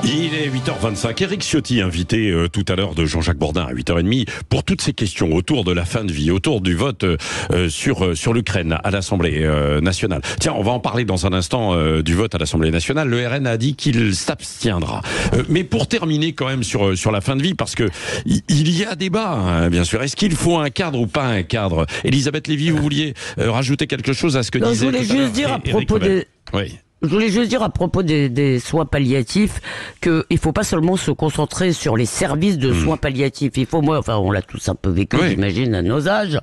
Il est 8h25. Éric Ciotti, invité tout à l'heure de Jean-Jacques Bourdin à 8h30 pour toutes ces questions autour de la fin de vie, autour du vote sur l'Ukraine à l'Assemblée nationale. Tiens, on va en parler dans un instant du vote à l'Assemblée nationale. Le RN a dit qu'il s'abstiendra. Mais pour terminer quand même sur la fin de vie, parce que il y a débat, hein, bien sûr. Est-ce qu'il faut un cadre ou pas un cadre? Elisabeth Lévy, vous vouliez rajouter quelque chose à ce que disait je voulais juste dire à propos des... Oui. Je voulais juste dire à propos des soins palliatifs qu'il ne faut pas seulement se concentrer sur les services de soins palliatifs. Il faut, on l'a tous un peu vécu, j'imagine, à nos âges.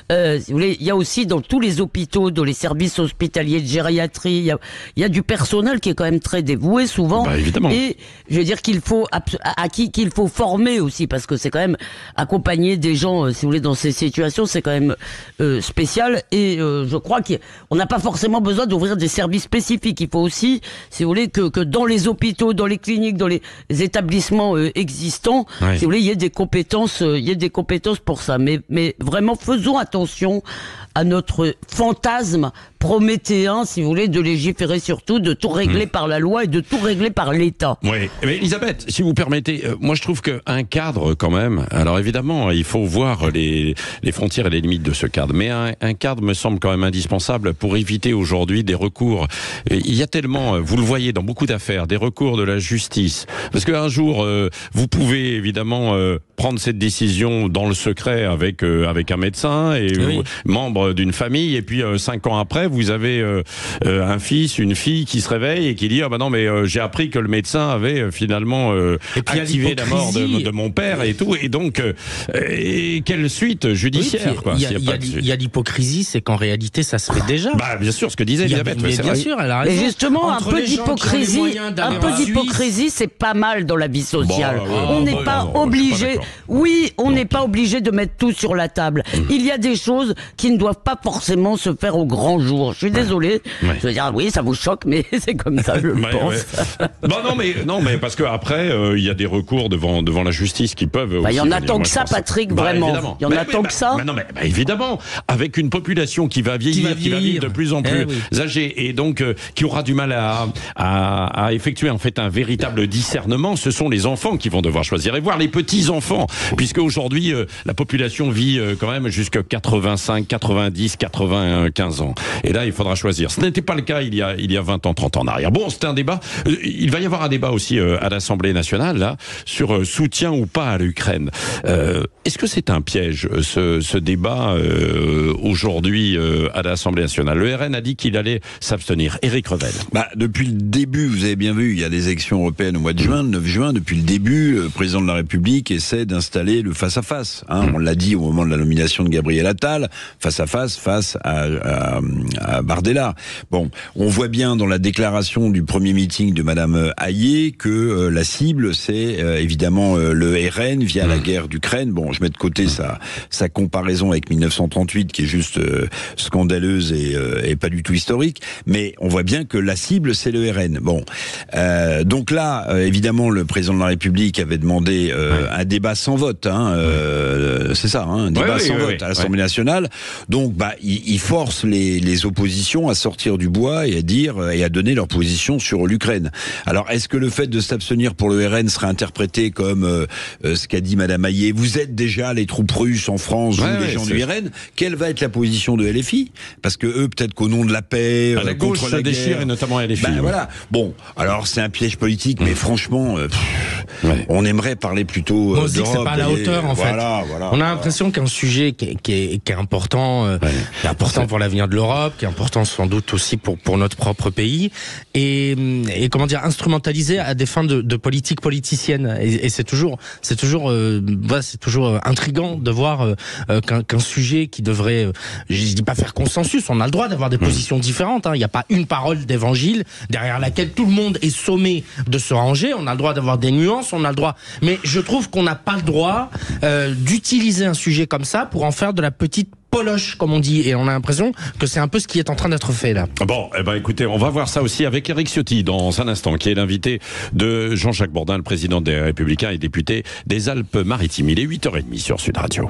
Si vous voulez, il y a aussi dans tous les hôpitaux, dans les services hospitaliers de gériatrie, il y a du personnel qui est quand même très dévoué souvent. Bah, évidemment. Et je veux dire qu'il faut qu'il faut former aussi, parce que c'est quand même accompagner des gens, si vous voulez, dans ces situations, c'est quand même spécial. Et je crois qu'on n'a pas forcément besoin d'ouvrir des services spécifiques. Il faut aussi, si vous voulez, que dans les hôpitaux, dans les cliniques, dans les établissements existants, si vous voulez, il y ait des compétences, pour ça. Mais vraiment, faisons attention à notre fantasme prométhéen, si vous voulez, de légiférer surtout, de tout régler par la loi et de tout régler par l'État. Oui, mais Elisabeth, si vous permettez, moi je trouve qu'un cadre quand même, alors évidemment, il faut voir les frontières et les limites de ce cadre, mais un cadre me semble quand même indispensable pour éviter aujourd'hui des recours. Il y a tellement, vous le voyez dans beaucoup d'affaires, des recours de la justice, parce qu'un jour, vous pouvez évidemment prendre cette décision dans le secret avec un médecin et membre d'une famille, et puis 5 ans après, vous avez un fils, une fille qui se réveille et qui dit non mais j'ai appris que le médecin avait finalement activé la mort de mon père et tout, et donc quelle suite judiciaire Il y a l'hypocrisie, c'est qu'en réalité ça se fait déjà. Bah bien sûr, ce que disait Elisabeth. Bien sûr, elle a raison. Mais justement, un peu d'hypocrisie, c'est pas mal dans la vie sociale. On n'est pas obligé. Oui, on n'est pas obligé de mettre tout sur la table. Il y a des choses qui ne doivent pas forcément se faire au grand jour. Je suis désolé. Je veux dire, oui, ça vous choque, mais c'est comme ça, je pense. Non, mais parce que après, il y a des recours devant la justice qui peuvent. Il y en a tant que ça, Patrick, vraiment. Il y en a tant que ça. Évidemment, avec une population qui va vieillir, qui va vivre de plus en plus âgée, et donc qui aura du mal à effectuer en fait un véritable discernement, ce sont les enfants qui vont devoir choisir, et voir les petits-enfants, puisque aujourd'hui, la population vit quand même jusqu'à 85, 90, 95 ans. Et là, il faudra choisir. Ce n'était pas le cas il y a 20 ans, 30 ans en arrière. Bon, c'était un débat. Il va y avoir un débat aussi à l'Assemblée nationale, là, sur soutien ou pas à l'Ukraine. Est-ce que c'est un piège, ce débat aujourd'hui à l'Assemblée nationale? Le RN a dit qu'il allait s'abstenir. Éric Revel. Depuis le début, vous avez bien vu, il y a des élections européennes au mois de juin, le 9 juin. Depuis le début, le président de la République essaie d'installer le face-à-face. On l'a dit au moment de la nomination de Gabriel Attal, face-à-face face à Bardella. Bon, on voit bien dans la déclaration du premier meeting de Madame Hayé que la cible, c'est évidemment le RN via la guerre d'Ukraine. Bon, je mets de côté sa comparaison avec 1938 qui est juste scandaleuse et pas du tout historique, mais on voit bien que la cible, c'est le RN. Bon, donc là, évidemment, le président de la République avait demandé un débat sans vote. C'est ça, un débat sans vote à l'Assemblée nationale. Donc, il force les oppositions à sortir du bois et à dire et à donner leur position sur l'Ukraine. Alors, est-ce que le fait de s'abstenir pour le RN serait interprété comme ce qu'a dit Madame Hayé? Vous êtes déjà les troupes russes en France, vous, les gens du RN. Quelle va être la position de LFI? Parce que eux, peut-être qu'au nom de la paix, la gauche contre la déchire, guerre, et notamment LFI. Voilà. Bon, alors c'est un piège politique, mais franchement, on aimerait parler plutôt on se dit que c'est pas à la hauteur, en fait. Voilà, on a l'impression qu'un sujet qui est important, qui est important pour l'avenir de l'Europe, qui est important sans doute aussi pour notre propre pays, et comment dire, instrumentalisé à des fins de politique politicienne. Et c'est toujours intriguant de voir qu'un sujet qui devrait, je dis pas faire consensus, on a le droit d'avoir des positions différentes. Il n'y a pas une parole d'évangile derrière laquelle tout le monde est sommé de se ranger. On a le droit d'avoir des nuances, on a le droit. Mais je trouve qu'on n'a pas le droit d'utiliser un sujet comme ça pour en faire de la petite poloche, comme on dit, et on a l'impression que c'est un peu ce qui est en train d'être fait là. Bon, écoutez, on va voir ça aussi avec Éric Ciotti dans un instant, qui est l'invité de Jean-Jacques Bourdin, le président des Républicains et député des Alpes-Maritimes. Il est 8h30 sur Sud Radio.